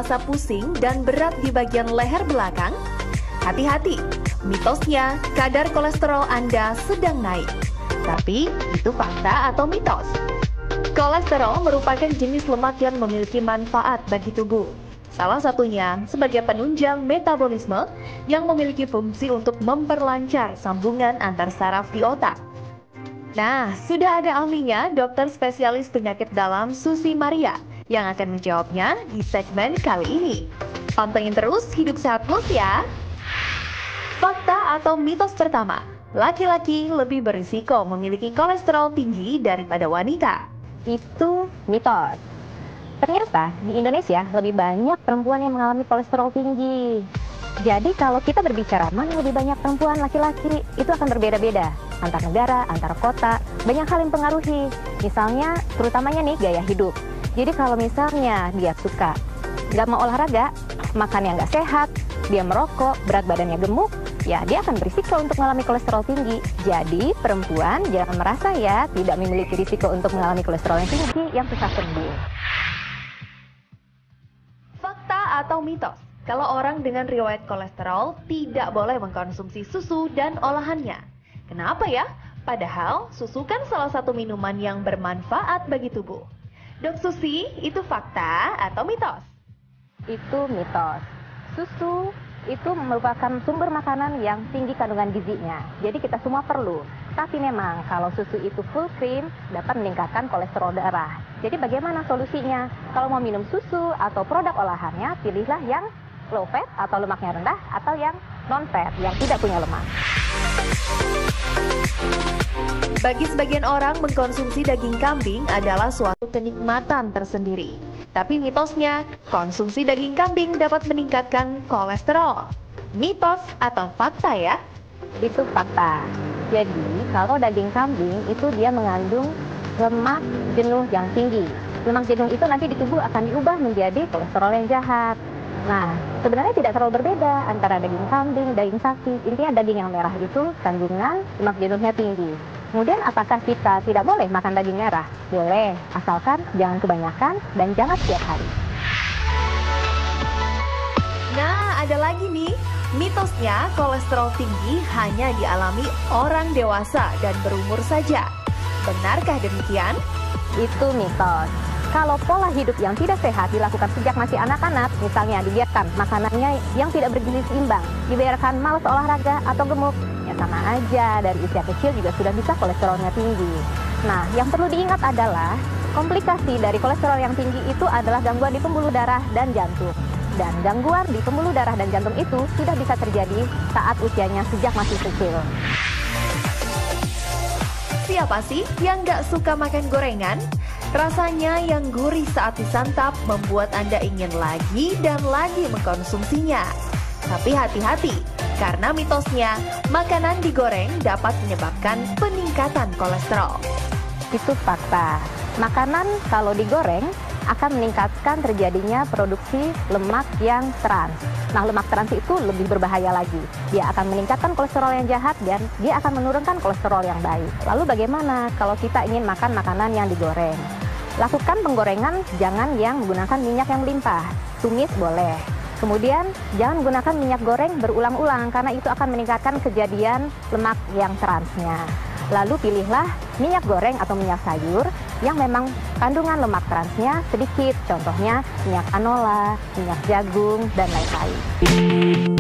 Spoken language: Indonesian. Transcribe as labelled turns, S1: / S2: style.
S1: terasa pusing dan berat di bagian leher belakang? Hati-hati, mitosnya kadar kolesterol Anda sedang naik. Tapi itu fakta atau mitos? Kolesterol merupakan jenis lemak yang memiliki manfaat bagi tubuh. Salah satunya sebagai penunjang metabolisme yang memiliki fungsi untuk memperlancar sambungan antar saraf di otak. Nah, sudah ada ahlinya, dokter spesialis penyakit dalam Susi Maria, yang akan menjawabnya di segmen kali ini. Pantengin terus Hidup Sehat Plus ya! Fakta atau mitos pertama, laki-laki lebih berisiko memiliki kolesterol tinggi daripada wanita.
S2: Itu mitos. Ternyata di Indonesia lebih banyak perempuan yang mengalami kolesterol tinggi. Jadi kalau kita berbicara mana lebih banyak perempuan laki-laki, itu akan berbeda-beda. Antar negara, antar kota, banyak hal yang mempengaruhi. Misalnya, terutamanya nih gaya hidup. Jadi kalau misalnya dia suka nggak mau olahraga, makan yang nggak sehat, dia merokok, berat badannya gemuk, ya dia akan berisiko untuk mengalami kolesterol tinggi. Jadi perempuan jangan merasa ya tidak memiliki risiko untuk mengalami kolesterol yang tinggi yang susah sembuh.
S1: Fakta atau mitos? Kalau orang dengan riwayat kolesterol tidak boleh mengkonsumsi susu dan olahannya. Kenapa ya? Padahal susu kan salah satu minuman yang bermanfaat bagi tubuh. Dok Susi, itu fakta atau mitos?
S2: Itu mitos. Susu itu merupakan sumber makanan yang tinggi kandungan gizinya. Jadi kita semua perlu. Tapi memang kalau susu itu full cream dapat meningkatkan kolesterol darah. Jadi bagaimana solusinya? Kalau mau minum susu atau produk olahannya, pilihlah yang low fat atau lemaknya rendah atau yang non fat yang tidak punya lemak.
S1: Bagi sebagian orang, mengkonsumsi daging kambing adalah suatu kenikmatan tersendiri. Tapi mitosnya, konsumsi daging kambing dapat meningkatkan kolesterol. Mitos atau fakta ya?
S2: Itu fakta. Jadi, kalau daging kambing itu dia mengandung lemak jenuh yang tinggi. Lemak jenuh itu nanti di tubuh akan diubah menjadi kolesterol yang jahat. Nah, sebenarnya tidak terlalu berbeda antara daging kambing, daging sapi. Intinya daging yang merah itu kandungan lemak jenuhnya tinggi. Kemudian apakah kita tidak boleh makan daging merah? Boleh, asalkan jangan kebanyakan dan jangan setiap hari.
S1: Nah, ada lagi nih. Mitosnya kolesterol tinggi hanya dialami orang dewasa dan berumur saja. Benarkah demikian?
S2: Itu mitos. Kalau pola hidup yang tidak sehat dilakukan sejak masih anak-anak, misalnya dibiarkan makanannya yang tidak bergizi seimbang, dibiarkan malas olahraga atau gemuk, ya sama aja dari usia kecil juga sudah bisa kolesterolnya tinggi. Nah, yang perlu diingat adalah komplikasi dari kolesterol yang tinggi itu adalah gangguan di pembuluh darah dan jantung. Dan gangguan di pembuluh darah dan jantung itu sudah bisa terjadi saat usianya sejak masih kecil.
S1: Siapa sih yang nggak suka makan gorengan? Rasanya yang gurih saat disantap membuat Anda ingin lagi dan lagi mengkonsumsinya. Tapi hati-hati, karena mitosnya, makanan digoreng dapat menyebabkan peningkatan kolesterol.
S2: Itu fakta. Makanan kalau digoreng akan meningkatkan terjadinya produksi lemak yang trans. Nah, lemak trans itu lebih berbahaya lagi. Dia akan meningkatkan kolesterol yang jahat dan dia akan menurunkan kolesterol yang baik. Lalu bagaimana kalau kita ingin makan makanan yang digoreng? Lakukan penggorengan jangan yang menggunakan minyak yang melimpah. Tumis boleh. Kemudian jangan gunakan minyak goreng berulang-ulang karena itu akan meningkatkan kejadian lemak yang transnya. Lalu pilihlah minyak goreng atau minyak sayur yang memang kandungan lemak transnya sedikit. Contohnya minyak canola, minyak jagung, dan lain-lain.